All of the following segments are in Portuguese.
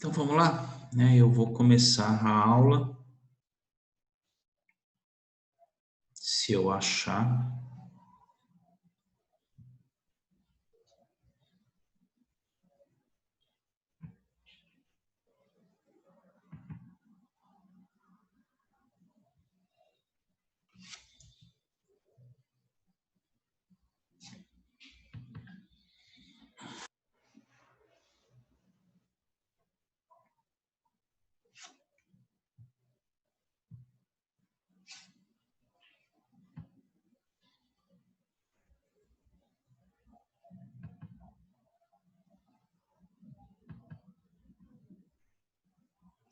Então vamos lá, né? Eu vou começar a aula, se eu achar.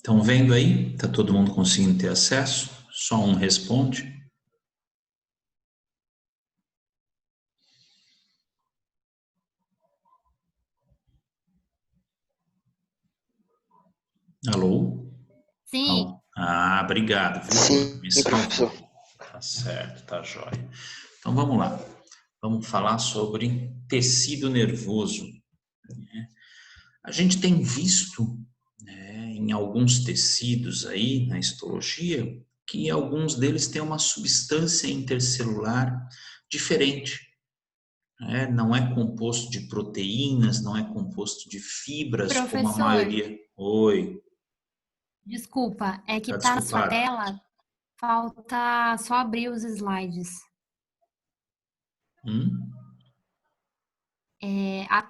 Estão vendo aí? Tá todo mundo conseguindo ter acesso? Só um responde. Alô? Sim. Obrigado, viu, Joana? Me Sim, professor. salvou. Tá certo, tá jóia. Então vamos lá. Vamos falar sobre tecido nervoso. A gente tem visto, né, em alguns tecidos aí na histologia que alguns deles têm uma substância intercelular diferente. Né? Não é composto de proteínas, não é composto de fibras como a Professor, maioria. Oi, desculpa, é que tá tá na sua desculpado. tela, falta só abrir os slides. Hum?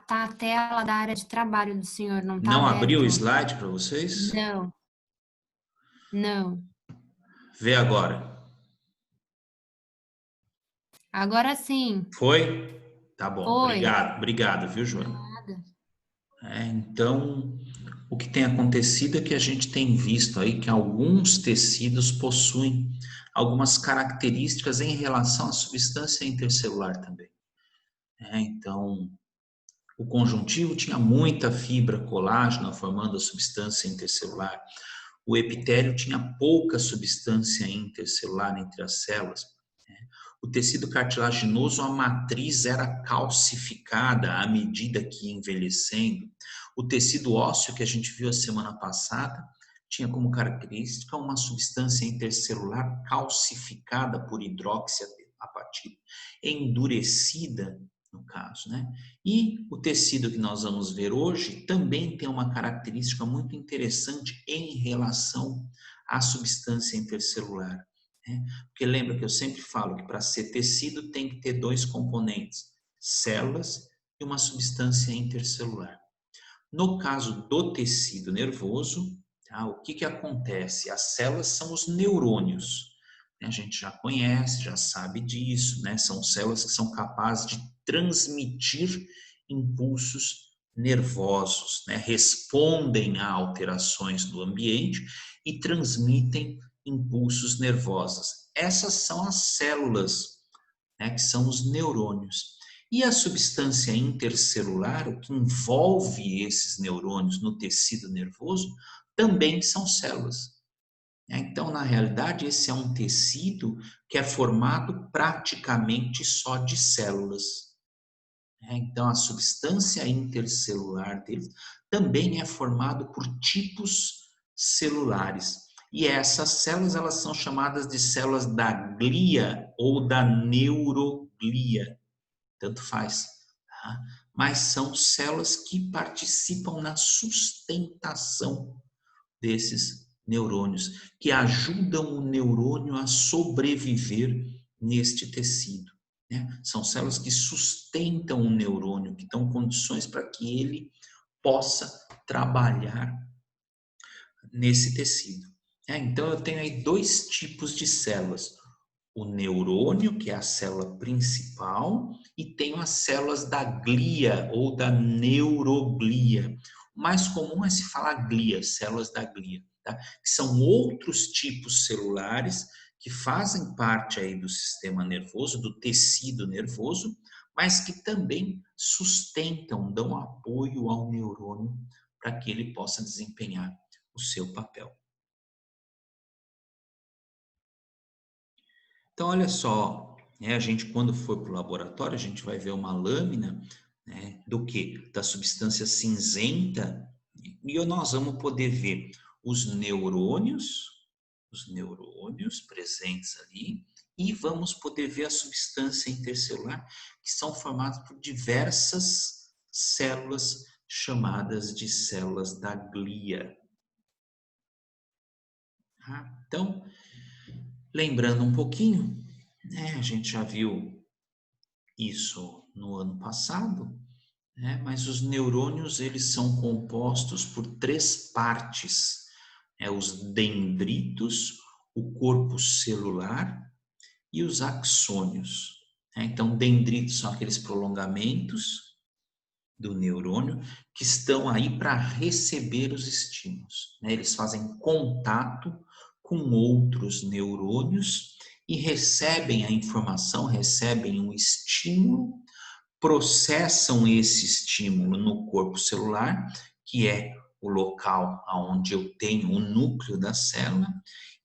Tá a tela da área de trabalho do senhor, não tá Não abriu o aberto? slide para vocês? Não, não. Vê agora. Agora sim, Foi? Tá bom, foi. obrigado, viu, Joana? Nada. Então, o que tem acontecido é que a gente tem visto aí que alguns tecidos possuem algumas características em relação à substância intercelular também. Então, o conjuntivo tinha muita fibra colágena formando a substância intercelular. O epitélio tinha pouca substância intercelular entre as células. O tecido cartilaginoso, a matriz era calcificada à medida que ia envelhecendo. O tecido ósseo, que a gente viu a semana passada, tinha como característica uma substância intercelular calcificada por hidroxiapatita, endurecida, no caso, né? E o tecido que nós vamos ver hoje também tem uma característica muito interessante em relação à substância intercelular, né? Porque lembra que eu sempre falo que para ser tecido tem que ter dois componentes, células e uma substância intercelular. No caso do tecido nervoso, tá, o que acontece? As células são os neurônios. A gente já conhece, já sabe disso, né? São células que são capazes de transmitir impulsos nervosos, né? Respondem a alterações do ambiente e transmitem impulsos nervosos. Essas são as células, né, que são os neurônios. E a substância intercelular, o que envolve esses neurônios no tecido nervoso, também são células. Então, na realidade, esse é um tecido que é formado praticamente só de células. Então, a substância intercelular dele também é formado por tipos celulares. E essas células, elas são chamadas de células da glia ou da neuroglia, tanto faz, tá? Mas são células que participam na sustentação desses neurônios, que ajudam o neurônio a sobreviver neste tecido, né? São células que sustentam o neurônio, que dão condições para que ele possa trabalhar nesse tecido. Então, eu tenho aí dois tipos de células. O neurônio, que é a célula principal, e tenho as células da glia ou da neuroglia. O mais comum é se falar glia, células da glia, tá? Que são outros tipos celulares que fazem parte aí do sistema nervoso, do tecido nervoso, mas que também sustentam, dão apoio ao neurônio para que ele possa desempenhar o seu papel. Então, olha só, né, a gente quando for para o laboratório, a gente vai ver uma lâmina, né, do que? Da substância cinzenta, E nós vamos poder ver os neurônios presentes ali, e vamos poder ver a substância intercelular, que são formadas por diversas células chamadas de células da glia. Então, lembrando um pouquinho, né, a gente já viu isso no ano passado, né, mas os neurônios eles são compostos por 3 partes, os dendritos, o corpo celular e os axônios. Então, dendritos são aqueles prolongamentos do neurônio que estão aí para receber os estímulos. Eles fazem contato com outros neurônios e recebem a informação, recebem um estímulo, processam esse estímulo no corpo celular, que é o local onde eu tenho o núcleo da célula,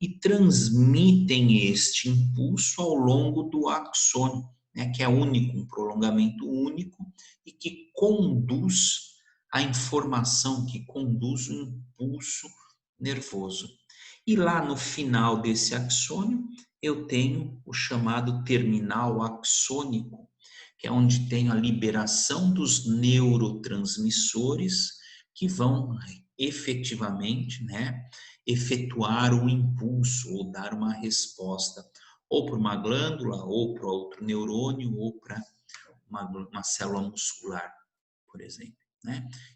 e transmitem este impulso ao longo do axônio, que é único, um prolongamento único e que conduz a informação, que conduz o impulso nervoso. E lá no final desse axônio, eu tenho o chamado terminal axônico, que é onde tem a liberação dos neurotransmissores que vão efetivamente, efetuar o impulso ou dar uma resposta ou para uma glândula, ou para outro neurônio, ou para uma célula muscular, por exemplo.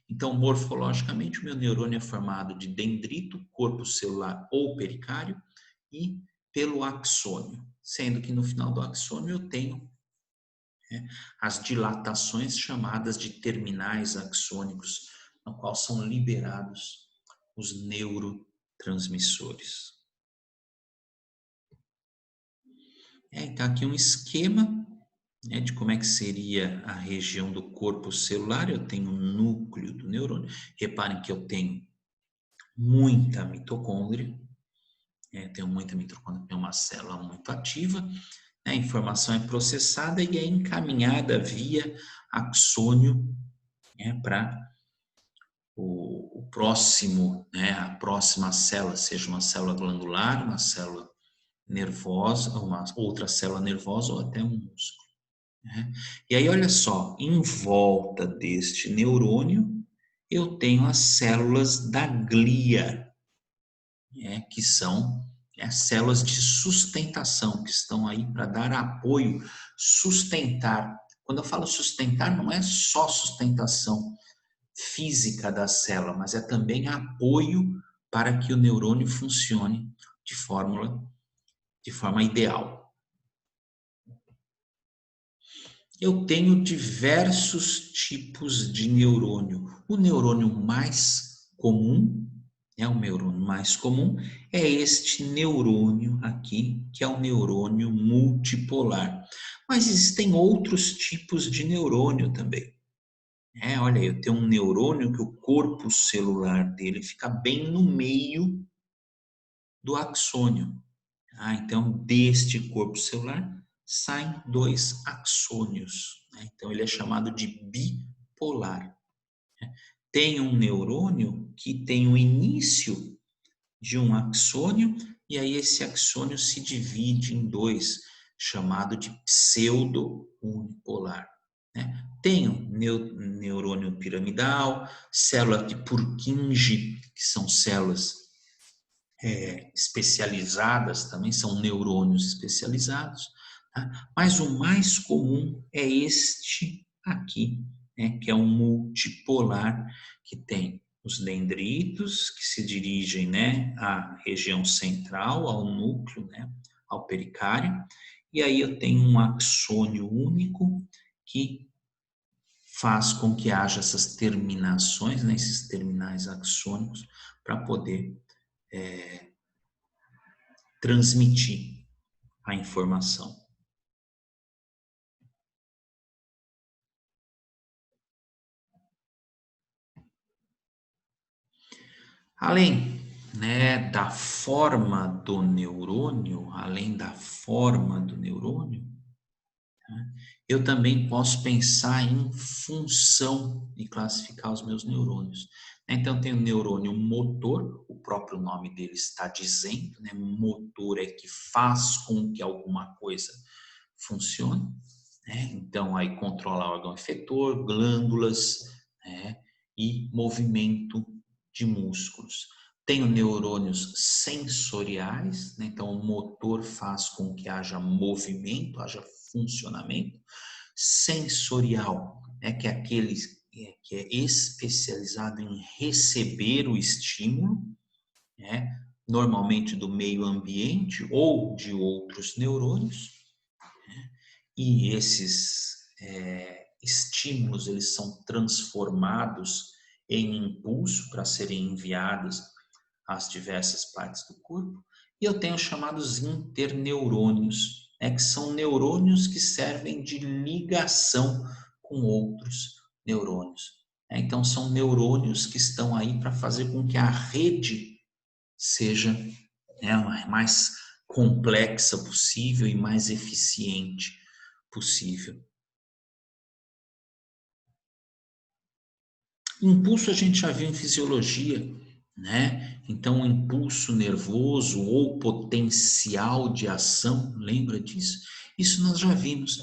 Então, morfologicamente, o meu neurônio é formado de dendrito, corpo celular ou pericário e pelo axônio, sendo que no final do axônio eu tenho as dilatações chamadas de terminais axônicos, no qual são liberados os neurotransmissores. Então, aqui um esquema de como é que seria a região do corpo celular. Eu tenho o núcleo do neurônio. Reparem que eu tenho muita mitocôndria. Tenho uma célula muito ativa. A informação é processada e é encaminhada via axônio para o próximo, a próxima célula, seja uma célula glandular, uma célula nervosa, uma outra célula nervosa ou até um músculo. E aí, olha só, em volta deste neurônio, eu tenho as células da glia, que são as células de sustentação, que estão aí para dar apoio, sustentar. Quando eu falo sustentar, não é só sustentação física da célula, mas é também apoio para que o neurônio funcione de forma ideal. Eu tenho diversos tipos de neurônio. O neurônio mais comum, é este neurônio aqui, que é o neurônio multipolar. Mas existem outros tipos de neurônio também. Olha, eu tenho um neurônio que o corpo celular dele fica bem no meio do axônio. Então, deste corpo celular saem 2 axônios. Então, ele é chamado de bipolar. Tem um neurônio que tem o início de um axônio, e aí esse axônio se divide em 2, chamado de pseudo-unipolar. Tem um neurônio piramidal, célula de Purkinje, que são células especializadas, também são neurônios especializados, mas o mais comum é este aqui, que é um multipolar, que tem os dendritos, que se dirigem à região central, ao núcleo, ao pericário, e aí eu tenho um axônio único que faz com que haja essas terminações, esses terminais axônicos, para poder transmitir a informação. Além da forma do neurônio, eu também posso pensar em função e classificar os meus neurônios. Então, tem o neurônio motor, o próprio nome dele está dizendo, né? Motor é que faz com que alguma coisa funcione, né? Então, aí controla órgão efetor, glândulas, né? E movimento de músculos. Tenho neurônios sensoriais, né? Então o motor faz com que haja movimento, haja funcionamento. Sensorial, né? Que é aquele que é especializado em receber o estímulo, né? Normalmente do meio ambiente ou de outros neurônios. E esses estímulos eles são transformados em impulso para serem enviados às diversas partes do corpo. E eu tenho chamados interneurônios, que são neurônios que servem de ligação com outros neurônios. Então, são neurônios que estão aí para fazer com que a rede seja a mais complexa possível e mais eficiente possível. Impulso a gente já viu em fisiologia, né? Então, o impulso nervoso ou potencial de ação, lembra disso? Isso nós já vimos,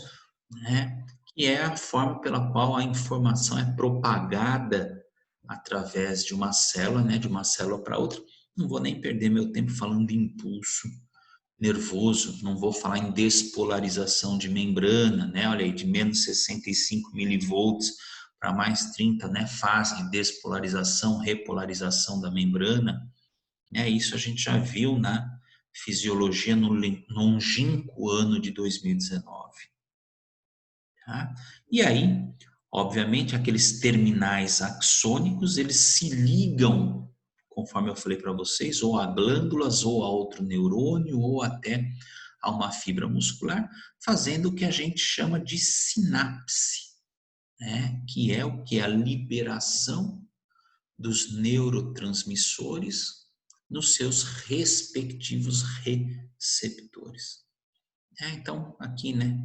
né? Que é a forma pela qual a informação é propagada através de uma célula, né? De uma célula para outra. Não vou nem perder meu tempo falando de impulso nervoso, não vou falar em despolarização de membrana, né? Olha aí, de menos 65 milivolts para mais 30, né? Fazem despolarização, repolarização da membrana. Isso a gente já viu na fisiologia no longínquo ano de 2019. Tá? E aí, obviamente, aqueles terminais axônicos, eles se ligam, conforme eu falei para vocês, ou a glândulas, ou a outro neurônio, ou até a uma fibra muscular, fazendo o que a gente chama de sinapse, né? Que é o que? A liberação dos neurotransmissores nos seus respectivos receptores. Então, aqui, né?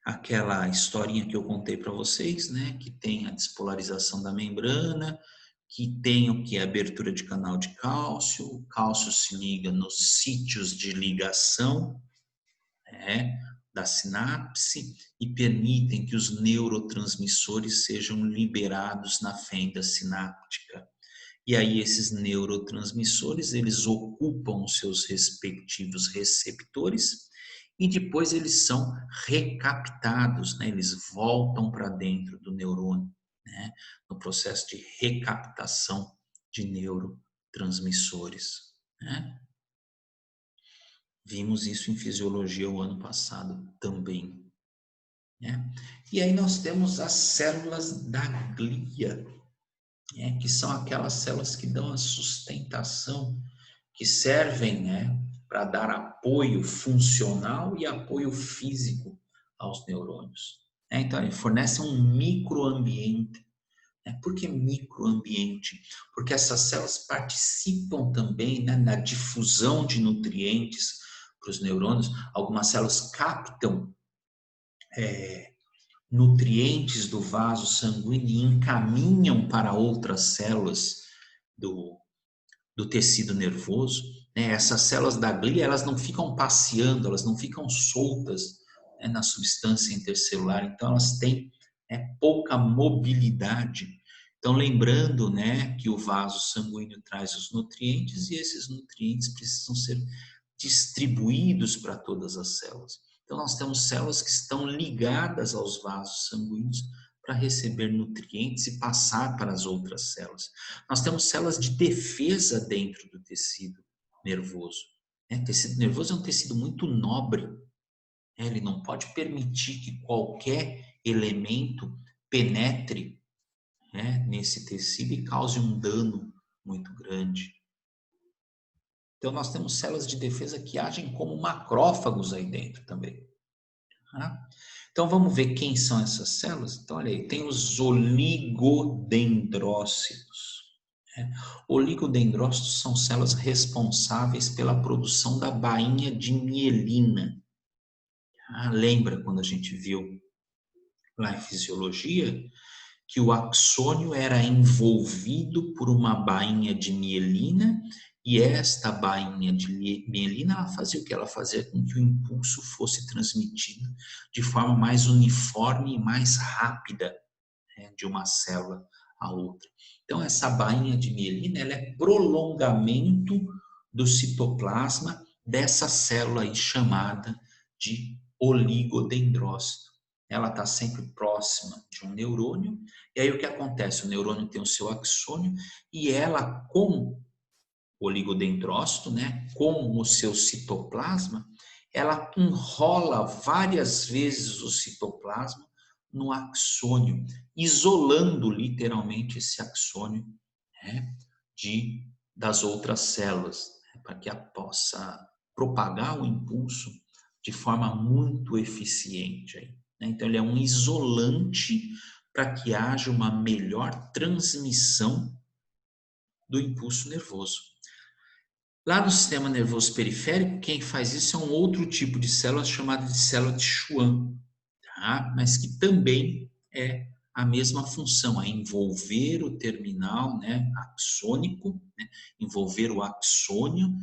Aquela historinha que eu contei para vocês, né? Que tem a despolarização da membrana, que tem o que é a abertura de canal de cálcio, o cálcio se liga nos sítios de ligação, da sinapse e permitem que os neurotransmissores sejam liberados na fenda sináptica. E aí esses neurotransmissores, eles ocupam os seus respectivos receptores e depois eles são recaptados, né? Eles voltam para dentro do neurônio, né? No processo de recaptação de neurotransmissores, né? Vimos isso em fisiologia o ano passado também, né? E aí nós temos as células da glia, que são aquelas células que dão a sustentação, que servem, para dar apoio funcional e apoio físico aos neurônios. Então, ele fornece um microambiente. Por que microambiente? Porque essas células participam também, na difusão de nutrientes para os neurônios. Algumas células captam nutrientes do vaso sanguíneo e encaminham para outras células do tecido nervoso. Essas células da glia, elas não ficam passeando, elas não ficam soltas na substância intercelular, então elas têm pouca mobilidade. Então, lembrando, que o vaso sanguíneo traz os nutrientes e esses nutrientes precisam ser distribuídos para todas as células. Então, nós temos células que estão ligadas aos vasos sanguíneos para receber nutrientes e passar para as outras células. Nós temos células de defesa dentro do tecido nervoso. O tecido nervoso é um tecido muito nobre. Ele não pode permitir que qualquer elemento penetre nesse tecido e cause um dano muito grande. Então, nós temos células de defesa que agem como macrófagos aí dentro também. Então, vamos ver quem são essas células? Então, olha aí, tem os oligodendrócitos. Oligodendrócitos são células responsáveis pela produção da bainha de mielina. Lembra quando a gente viu lá em fisiologia, que o axônio era envolvido por uma bainha de mielina, e esta bainha de mielina, ela fazia o que? Ela fazia com que o impulso fosse transmitido de forma mais uniforme e mais rápida, né, de uma célula a outra. Então, essa bainha de mielina, ela é prolongamento do citoplasma dessa célula aí chamada de oligodendrócito. Ela está sempre próxima de um neurônio, e aí o que acontece? O neurônio tem o seu axônio, e ela, com o oligodendrócito, né, com o seu citoplasma, ela enrola várias vezes o citoplasma no axônio, isolando literalmente esse axônio, né, das outras células, né, para que ela possa propagar o impulso de forma muito eficiente. Né? Então, ele é um isolante para que haja uma melhor transmissão do impulso nervoso. Lá no sistema nervoso periférico, quem faz isso é um outro tipo de célula chamada de célula de Schwann, tá? Mas que também é a mesma função, é envolver o terminal, né, axônico, né, envolver o axônio,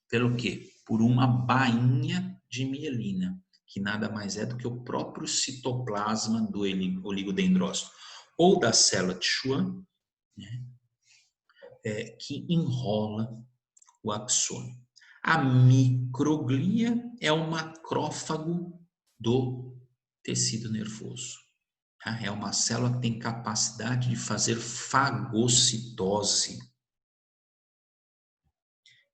pelo quê? Por uma bainha de mielina, que nada mais é do que o próprio citoplasma do oligodendrócito, ou da célula de Schwann, né, que enrola o axônio. A microglia é o macrófago do tecido nervoso. É uma célula que tem capacidade de fazer fagocitose.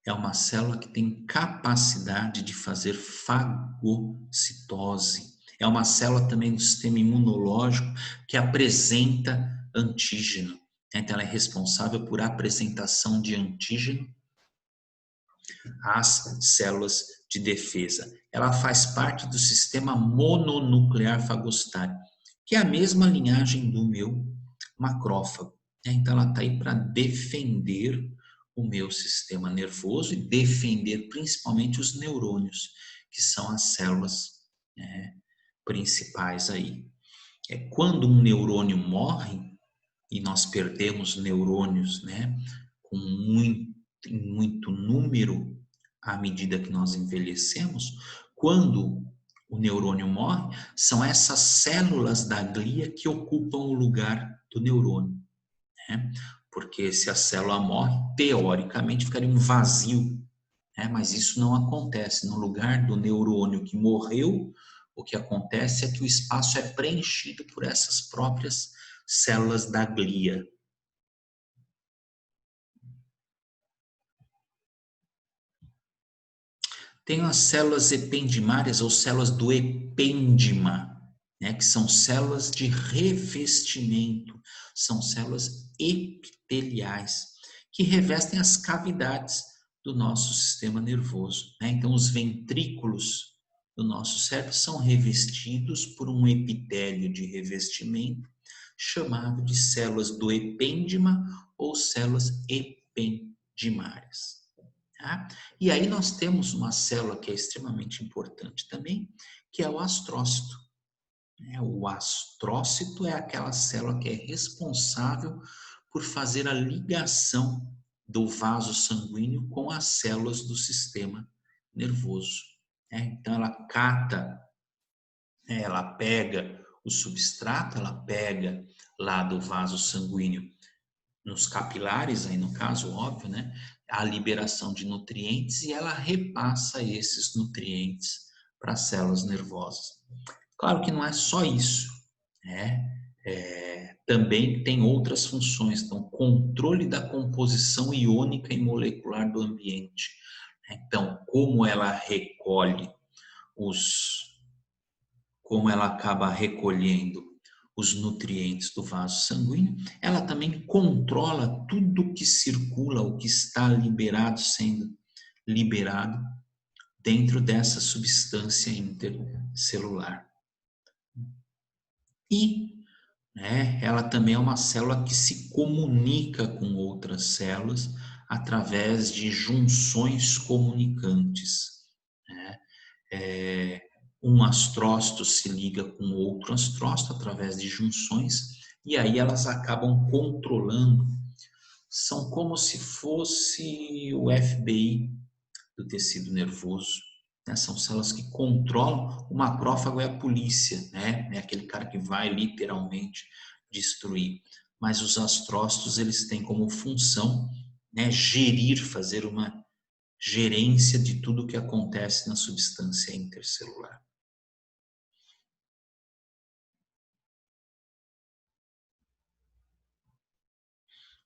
É uma célula que tem capacidade de fazer fagocitose. É uma célula também do sistema imunológico que apresenta antígeno. Então, ela é responsável por apresentação de antígeno às células de defesa. Ela faz parte do sistema mononuclear fagocitário, que é a mesma linhagem do meu macrófago. Então, ela está aí para defender o meu sistema nervoso e defender principalmente os neurônios, que são as células, né, principais aí. Quando um neurônio morre, e nós perdemos neurônios, né, com muito número à medida que nós envelhecemos, quando o neurônio morre, são essas células da glia que ocupam o lugar do neurônio, né? Porque se a célula morre, teoricamente ficaria um vazio, né? Mas isso não acontece. No lugar do neurônio que morreu, o que acontece é que o espaço é preenchido por essas próprias células da glia. Tem as células ependimárias ou células do epêndima, né, que são células de revestimento, são células epiteliais, que revestem as cavidades do nosso sistema nervoso. Né? Então, os ventrículos do nosso cérebro são revestidos por um epitélio de revestimento chamado de células do epêndima ou células ependimárias. Tá? E aí nós temos uma célula que é extremamente importante também, que é o astrócito. O astrócito é aquela célula que é responsável por fazer a ligação do vaso sanguíneo com as células do sistema nervoso. Então ela cata, ela pega o substrato, ela pega lá do vaso sanguíneo nos capilares, aí no caso, óbvio, né? A liberação de nutrientes e ela repassa esses nutrientes para as células nervosas. Claro que não é só isso, né? Também tem outras funções, então, controle da composição iônica e molecular do ambiente. Então, como ela acaba recolhendo os nutrientes do vaso sanguíneo, ela também controla tudo que circula, o que está liberado, sendo liberado dentro dessa substância intercelular. E ela também é uma célula que se comunica com outras células através de junções comunicantes. um astrócito se liga com outro astrócito através de junções, e aí elas acabam controlando. São como se fosse o FBI do tecido nervoso, né? São células que controlam. O macrófago é a polícia, né? É aquele cara que vai literalmente destruir. Mas os astrócitos, eles têm como função, né, gerir, fazer uma gerência de tudo o que acontece na substância intercelular.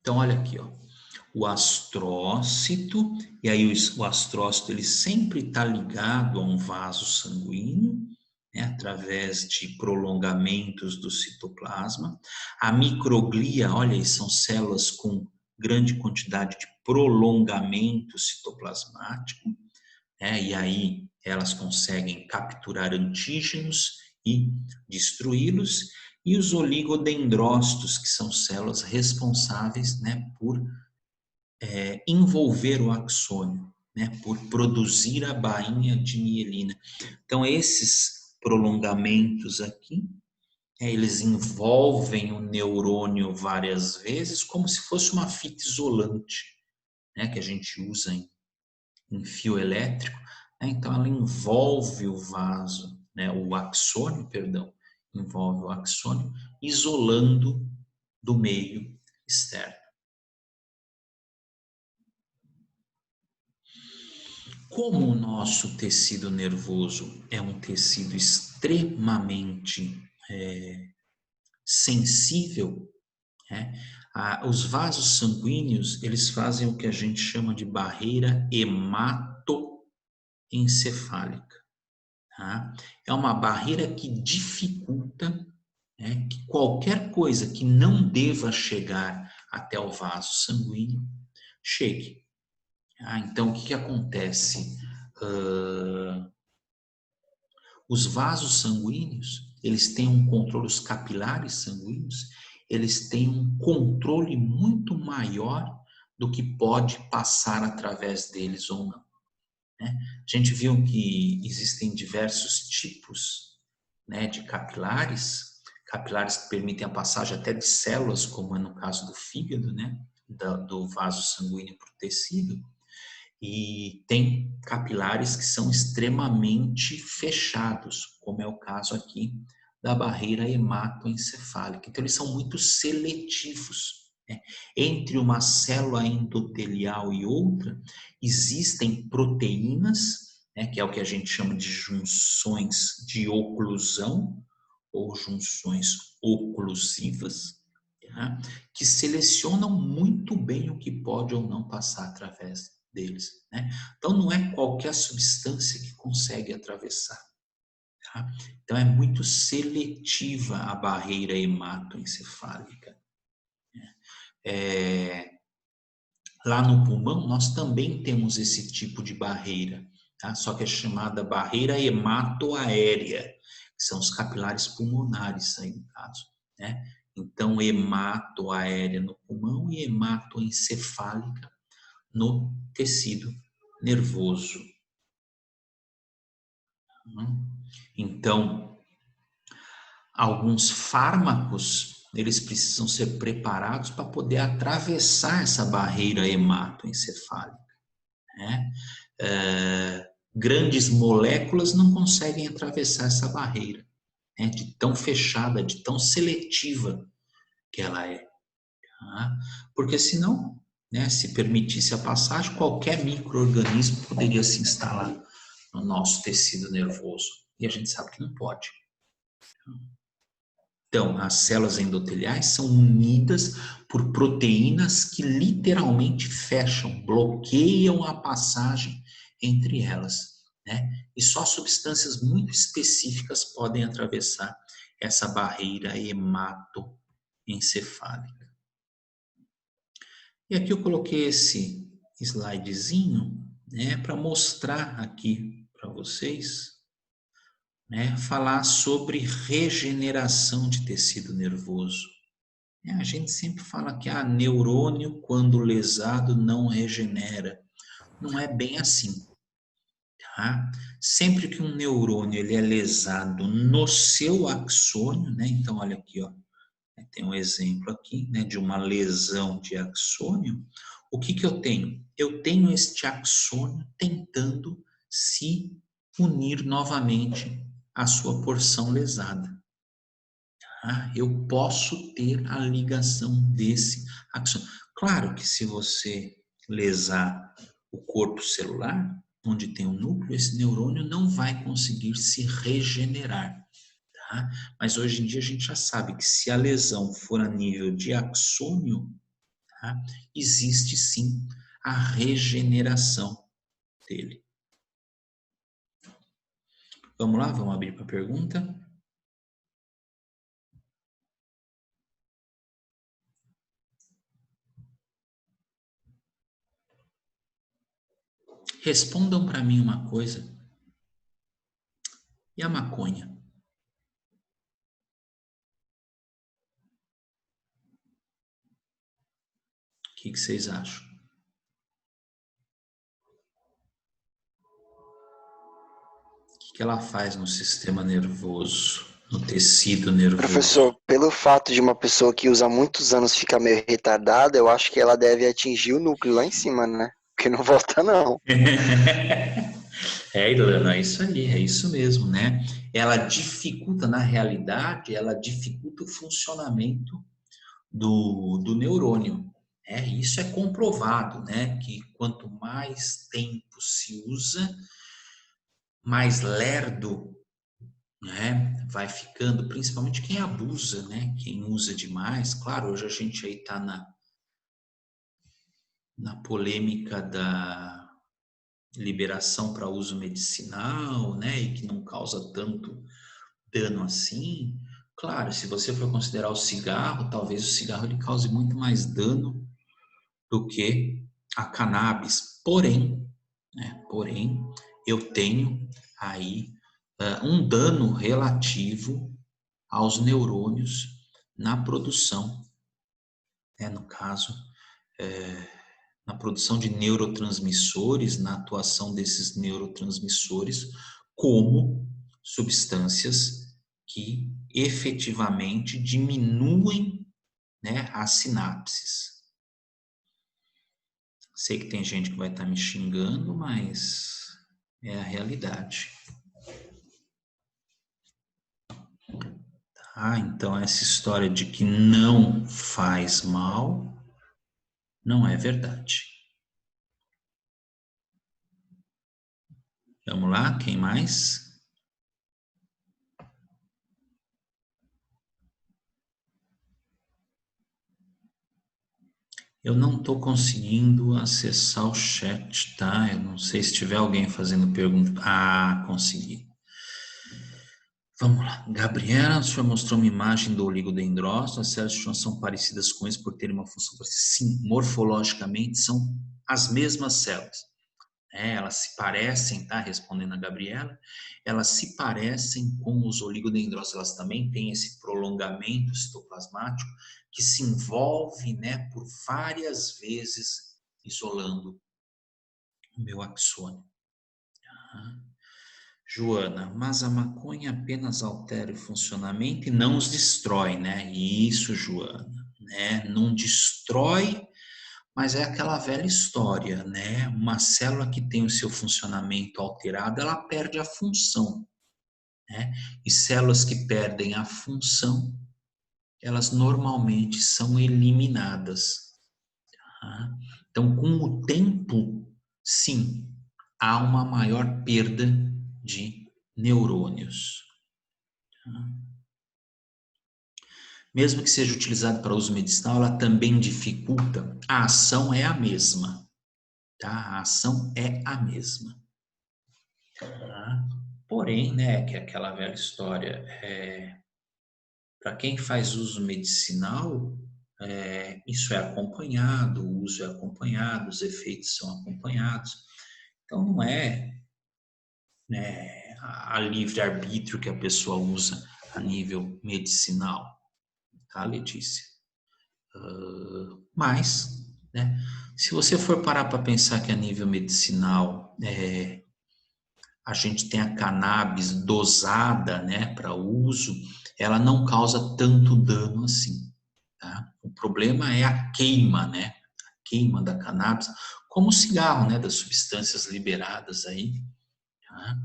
Então, olha aqui, ó. O astrócito, e aí o astrócito ele sempre está ligado a um vaso sanguíneo, né, através de prolongamentos do citoplasma. A microglia, olha, são células com grande quantidade de prolongamento citoplasmático, né, e aí elas conseguem capturar antígenos e destruí-los. E os oligodendrócitos, que são células responsáveis, né, por envolver o axônio, né, por produzir a bainha de mielina. Então, esses prolongamentos aqui, eles envolvem o neurônio várias vezes, como se fosse uma fita isolante, né, que a gente usa em fio elétrico. Né, então, ela envolve o vaso, né, o axônio, perdão, envolve o axônio, isolando do meio externo. Como o nosso tecido nervoso é um tecido extremamente sensível, né? Os vasos sanguíneos, eles fazem o que a gente chama de barreira hematoencefálica. Tá? É uma barreira que dificulta, né, que qualquer coisa que não deva chegar até o vaso sanguíneo chegue. Então, o que acontece? Os vasos sanguíneos, eles têm um controle, os capilares sanguíneos, eles têm um controle muito maior do que pode passar através deles ou não. Né? A gente viu que existem diversos tipos, né, de capilares, capilares que permitem a passagem até de células, como é no caso do fígado, né, do vaso sanguíneo para o tecido. E tem capilares que são extremamente fechados, como é o caso aqui da barreira hematoencefálica. Então, eles são muito seletivos, né? Entre uma célula endotelial e outra, existem proteínas, né, que é o que a gente chama de junções de oclusão, ou junções oclusivas, tá? Que selecionam muito bem o que pode ou não passar através deles, né? Então, não é qualquer substância que consegue atravessar. Tá? Então, é muito seletiva a barreira hematoencefálica. Lá no pulmão, nós também temos esse tipo de barreira, tá? Só que é chamada barreira hematoaérea, que são os capilares pulmonares, aí no caso, né? Então, hematoaérea no pulmão e hematoencefálica no tecido nervoso. Então, alguns fármacos, eles precisam ser preparados para poder atravessar essa barreira hematoencefálica, né? Grandes moléculas não conseguem atravessar essa barreira, né? De tão fechada, de tão seletiva que ela é. Tá? Porque senão, né, se permitisse a passagem, qualquer micro-organismo poderia se instalar no nosso tecido nervoso. E a gente sabe que não pode. Então, as células endoteliais são unidas por proteínas que literalmente fecham, bloqueiam a passagem entre elas, né? E só substâncias muito específicas podem atravessar essa barreira hematoencefálica. E aqui eu coloquei esse slidezinho, né, para mostrar aqui para vocês, né, falar sobre regeneração de tecido nervoso. A gente sempre fala que neurônio, quando lesado, não regenera. Não é bem assim. Tá? Sempre que um neurônio ele é lesado no seu axônio, né? Então, olha aqui, ó, tem um exemplo aqui, né, de uma lesão de axônio. O que que eu tenho? Eu tenho este axônio tentando se unir novamente à sua porção lesada. Tá? Eu posso ter a ligação desse axônio. Claro que se você lesar o corpo celular, onde tem o núcleo, esse neurônio não vai conseguir se regenerar. Tá? Mas hoje em dia a gente já sabe que se a lesão for a nível de axônio, tá? Existe sim a regeneração dele. Vamos lá, vamos abrir para a pergunta. Respondam para mim uma coisa. E a maconha? O que vocês acham? O que ela faz no sistema nervoso, no tecido nervoso? Professor, pelo fato de uma pessoa que usa há muitos anos ficar meio retardada, eu acho que ela deve atingir o núcleo lá em cima, né? Porque não volta, não. Ilana, é isso aí, é isso mesmo, né? Ela dificulta, na realidade, ela dificulta o funcionamento do neurônio. Isso é comprovado, né? Que quanto mais tempo se usa, mais lerdo, né? Vai ficando, principalmente quem abusa, né? Quem usa demais. Claro, hoje a gente aí está na polêmica da liberação para uso medicinal, né? E que não causa tanto dano assim. Claro, se você for considerar o cigarro, talvez o cigarro ele cause muito mais dano do que a cannabis. Porém, eu tenho aí um dano relativo aos neurônios na produção, no caso, na produção de neurotransmissores, na atuação desses neurotransmissores como substâncias que efetivamente diminuem, né, as sinapses. Sei que tem gente que vai estar me xingando, mas é a realidade. Tá? Então, essa história de que não faz mal não é verdade. Vamos lá, quem mais? Eu não estou conseguindo acessar o chat, tá? Eu não sei se tiver alguém fazendo pergunta. Ah, consegui. Vamos lá. Gabriela, o senhor mostrou uma imagem do oligodendrócito. As células de Schwann são parecidas com isso por terem uma função parecida? Sim, morfologicamente são as mesmas células. Elas se parecem, tá? Respondendo a Gabriela, elas se parecem com os oligodendrócitos, elas também têm esse prolongamento citoplasmático que se envolve, né, por várias vezes isolando o meu axônio. Joana, mas a maconha apenas altera o funcionamento e não os destrói, né? Isso, Joana, né? Não destrói. Mas é aquela velha história, né? Uma célula que tem o seu funcionamento alterado, ela perde a função, né? E células que perdem a função, elas normalmente são eliminadas. Tá? Então, com o tempo, sim, há uma maior perda de neurônios. Tá? Mesmo que seja utilizado para uso medicinal, ela também dificulta. A ação é a mesma. Tá? A ação é a mesma. Tá? Porém, né, que é aquela velha história, para quem faz uso medicinal, isso é acompanhado, o uso é acompanhado, os efeitos são acompanhados. Então, não é, né, a livre-arbítrio que a pessoa usa a nível medicinal, tá, Letícia? Mas, né, se você for parar para pensar que a nível medicinal a gente tem a cannabis dosada, né, para uso, ela não causa tanto dano assim, tá? O problema é a queima, né? A queima da cannabis, como o cigarro, né, das substâncias liberadas aí, tá?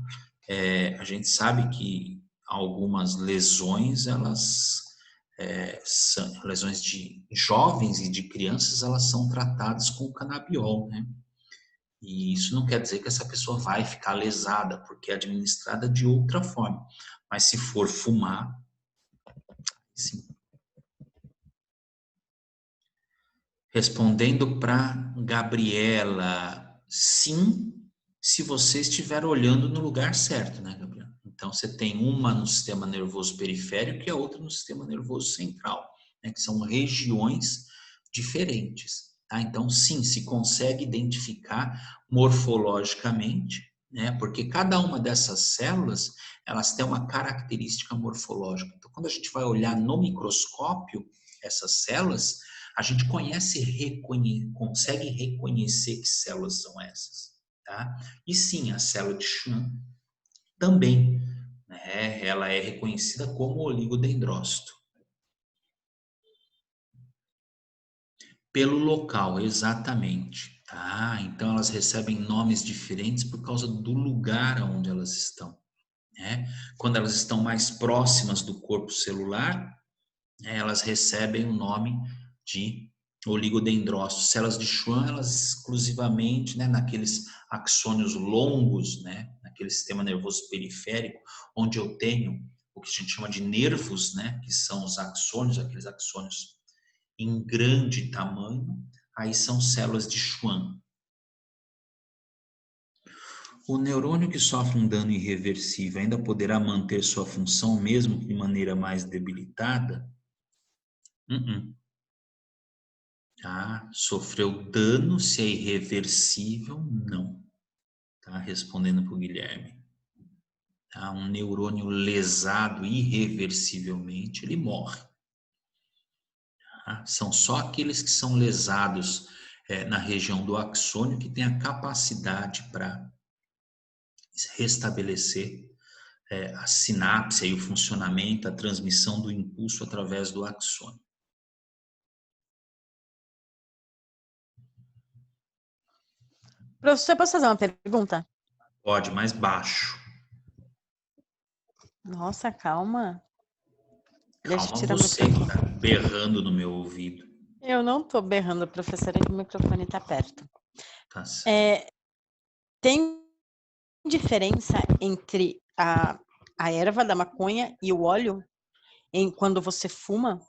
A gente sabe que algumas lesões, elas são lesões de jovens e de crianças, elas são tratadas com o canabiol, né? E isso não quer dizer que essa pessoa vai ficar lesada, porque é administrada de outra forma. Mas se for fumar, sim. Respondendo para Gabriela, sim, se você estiver olhando no lugar certo, né, Gabriela? Então, você tem uma no sistema nervoso periférico e a outra no sistema nervoso central, né, que são regiões diferentes. Tá? Então, sim, se consegue identificar morfologicamente, né, porque cada uma dessas células, elas têm uma característica morfológica. Então, quando a gente vai olhar no microscópio essas células, a gente consegue reconhecer que células são essas, tá? E sim, a célula de Schwann também, né? Ela é reconhecida como oligodendrócito. Pelo local, exatamente, tá? Então elas recebem nomes diferentes por causa do lugar onde elas estão, né? Quando elas estão mais próximas do corpo celular, né, elas recebem o nome de oligodendrócitos. Células de Schwann, elas exclusivamente, né, naqueles axônios longos, né, naquele sistema nervoso periférico, onde eu tenho o que a gente chama de nervos, né, que são os axônios, aqueles axônios em grande tamanho, aí são células de Schwann. O neurônio que sofre um dano irreversível ainda poderá manter sua função mesmo de maneira mais debilitada? Tá? Sofreu dano, se é irreversível, não. Tá? Respondendo para o Guilherme. Tá? Um neurônio lesado irreversivelmente, ele morre. Tá? São só aqueles que são lesados na região do axônio que tem a capacidade para restabelecer a sinapse e o funcionamento, a transmissão do impulso através do axônio. Professor, posso fazer uma pergunta? Pode, mais baixo. Nossa, calma. Deixa eu Calma tirar você meu que tá berrando no meu ouvido. Eu não tô berrando, professora, que o microfone tá perto. Tá certo. Tem diferença entre a erva da maconha e o óleo quando você fuma?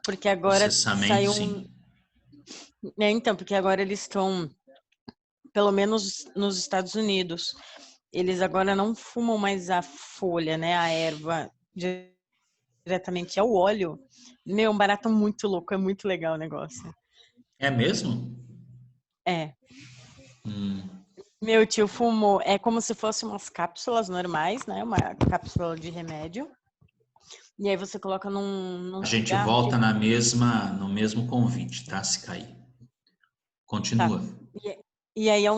Porque agora Processamento, saiu sim. Então, porque agora eles estão, pelo menos nos Estados Unidos, eles agora não fumam mais a folha, né? A erva diretamente ao óleo. Meu, um barato muito louco, é muito legal o negócio. É mesmo? É. Hum. Meu tio fumou, é como se fossem umas cápsulas normais, né? Uma cápsula de remédio. E aí você coloca num A gente cigarro. volta no mesmo convite, tá? Se cair. Tá. Continua. E aí é